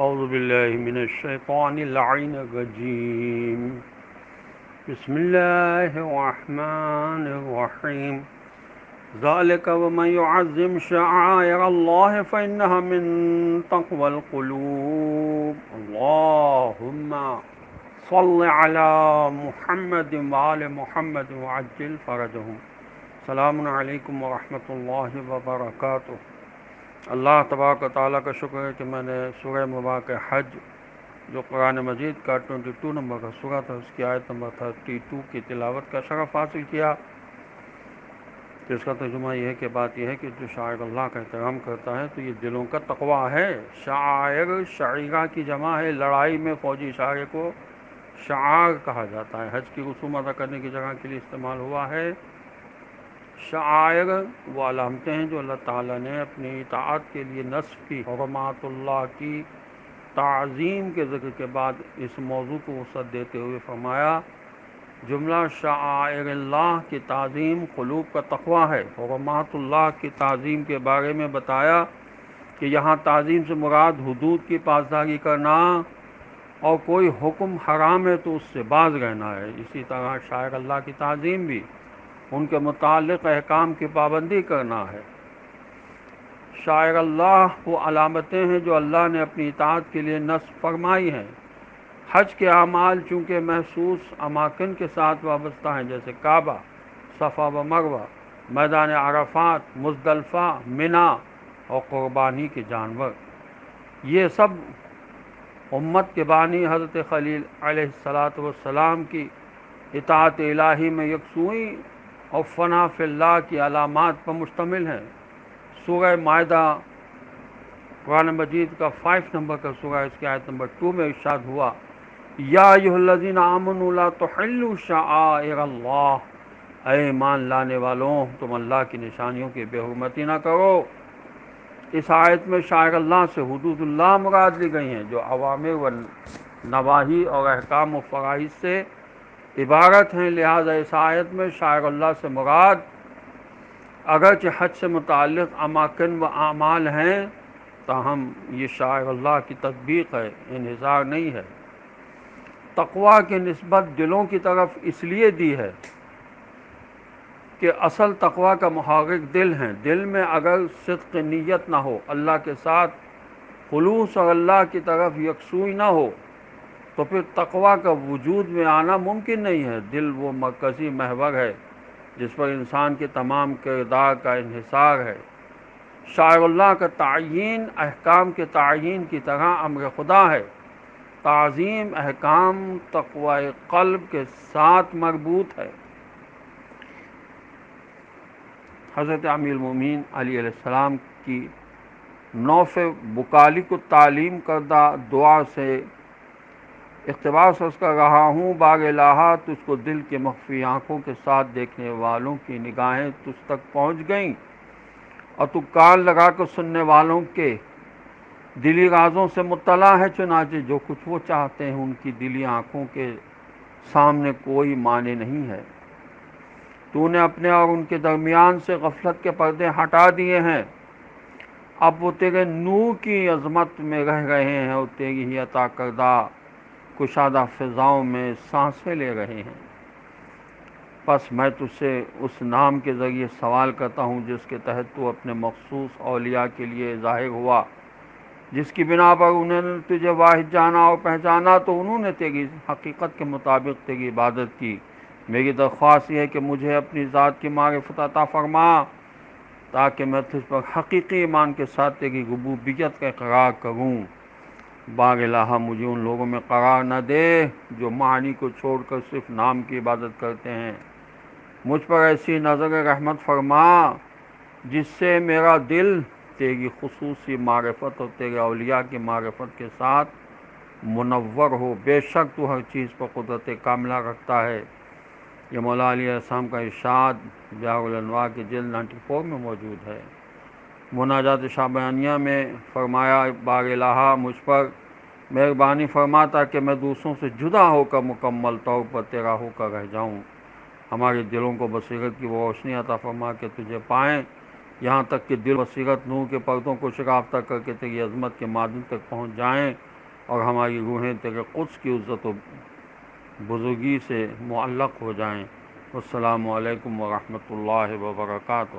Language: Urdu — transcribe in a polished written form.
اعوذ باللہ من الشیطان اللعین الرجیم بسم اللہ الرحمن الرحیم ذالک ومن يعظم شعائر اللہ فإنها من تقوى القلوب اللہم صل علی محمد وآل محمد وعجل فرجهم السلام علیکم ورحمۃ اللہ وبرکاتہ۔ اللہ تبارک و تعالیٰ کا شکر ہے کہ میں نے سورہ مبارکہ حج جو قرآن مجید کا 22 نمبر کا سورہ تھا، اس کی آیت نمبر 32 کی تلاوت کا شرف حاصل کیا۔ اس کا ترجمہ یہ ہے کہ بات یہ ہے کہ جو شاعر اللہ کا احترام کرتا ہے تو یہ دلوں کا تقویٰ ہے۔ شاعر شعیرہ کی جمع ہے، لڑائی میں فوجی اشارے کو شعار کہا جاتا ہے۔ حج کی رسوم ادا کرنے کی جگہ کے لیے استعمال ہوا ہے۔ شعائر وہ علامتیں ہیں جو اللہ تعالیٰ نے اپنی اطاعت کے لیے نصب کی۔ حرمات اللہ کی تعظیم کے ذکر کے بعد اس موضوع کو وسعت دیتے ہوئے فرمایا جملہ شعائر اللہ کی تعظیم قلوب کا تقویٰ ہے۔ حرمات اللہ کی تعظیم کے بارے میں بتایا کہ یہاں تعظیم سے مراد حدود کی پاسداری کرنا اور کوئی حکم حرام ہے تو اس سے باز رہنا ہے۔ اسی طرح شاعر اللہ کی تعظیم بھی ان کے متعلق احکام کی پابندی کرنا ہے۔ شاعر اللہ وہ علامتیں ہیں جو اللہ نے اپنی اطاعت کے لیے نصب فرمائی ہیں۔ حج کے اعمال چونکہ محسوس اماکن کے ساتھ وابستہ ہیں، جیسے کعبہ، صفا و مروہ، میدان عرفات، مزدلفہ، منا اور قربانی کے جانور، یہ سب امت کے بانی حضرت خلیل علیہ السلام کی اطاعت الہی میں یکسوئی اور فنا فی اللہ کی علامات پر مشتمل ہیں۔ سورہ مائدہ قرآن مجید کا 5 نمبر کا سورہ، اس کی آیت نمبر 2 میں ارشاد ہوا یا ایھا الذین آمنوا لا تحلوا شعائر اللہ، اے ایمان لانے والوں تم اللہ کی نشانیوں کی بے حرمتی نہ کرو۔ اس آیت میں شاعر اللہ سے حدود اللہ مراد لی گئی ہیں جو اوامر و نواہی اور احکام و فرائض سے عبارت ہیں۔ لہذا اس آیت میں شاعر اللہ سے مراد اگرچہ حج سے متعلق اماکن و اعمال ہیں تاہم یہ شاعر اللہ کی تطبیق ہے، انحصار نہیں ہے۔ تقویٰ کی نسبت دلوں کی طرف اس لیے دی ہے کہ اصل تقویٰ کا محرک دل ہیں۔ دل میں اگر صدق نیت نہ ہو، اللہ کے ساتھ خلوص اور اللہ کی طرف یکسوئی نہ ہو تو پھر تقویٰ کا وجود میں آنا ممکن نہیں ہے۔ دل وہ مرکزی محور ہے جس پر انسان کے تمام کردار کا انحصار ہے۔ شاعر اللہ کا تعین احکام کے تعین کی طرح امر خدا ہے۔ تعظیم احکام تقوی قلب کے ساتھ مربوط ہے۔ حضرت امیر المومنین علی علیہ السلام کی نوف بکالی کو تعلیم کردہ دعا سے اقتباس اس کر رہا ہوں۔ باغ الہٰ تجھ کو دل کے مخفی آنکھوں کے ساتھ دیکھنے والوں کی نگاہیں تجھ تک پہنچ گئیں اور تو کان لگا کر سننے والوں کے دلی رازوں سے مطلع ہے، چنانچہ جو کچھ وہ چاہتے ہیں ان کی دلی آنکھوں کے سامنے کوئی معنی نہیں ہے۔ تو نے اپنے اور ان کے درمیان سے غفلت کے پردے ہٹا دیے ہیں، اب وہ تیرے نور کی عظمت میں رہ رہے ہیں اور تیری ہی عطا کردہ کشادہ فضاؤں میں سانسیں لے رہے ہیں۔ پس میں تجھ سے اس نام کے ذریعے سوال کرتا ہوں جس کے تحت تو اپنے مخصوص اولیاء کے لیے ظاہر ہوا، جس کی بنا پر انہوں نے تجھے واحد جانا اور پہچانا تو انہوں نے تیری حقیقت کے مطابق تیری عبادت کی۔ میری درخواست یہ ہے کہ مجھے اپنی ذات کی معرفت عطا فرما تاکہ میں تجھ پر حقیقی ایمان کے ساتھ تیری ربوبیت کا اقرار کروں۔ باغ الہٰ مجھے ان لوگوں میں قرار نہ دے جو معنی کو چھوڑ کر صرف نام کی عبادت کرتے ہیں۔ مجھ پر ایسی نظر رحمت فرما جس سے میرا دل تیری خصوصی معرفت اور تیرے اولیاء کی معرفت کے ساتھ منور ہو۔ بے شک تو ہر چیز پر قدرت کاملہ رکھتا ہے۔ یہ مولا علیہ السلام کا ارشاد بحار الانوار کی جلد 94 میں موجود ہے۔ مناجات شعبانیہ میں فرمایا باغ الہٰ مجھ پر مہربانی فرما تاکہ میں دوسروں سے جدا ہو کر مکمل طور پر تیرا ہو کر رہ جاؤں۔ ہمارے دلوں کو بصیرت کی وہ روشنی عطا فرما کہ تجھے پائیں، یہاں تک کہ دل بصیرت نور کے پردوں کو شکافتہ کر کے تیری عظمت کے معدن تک پہنچ جائیں اور ہماری روحیں تیرے قدس کی عزت و بزرگی سے معلق ہو جائیں۔ السلام علیکم ورحمۃ اللہ وبرکاتہ۔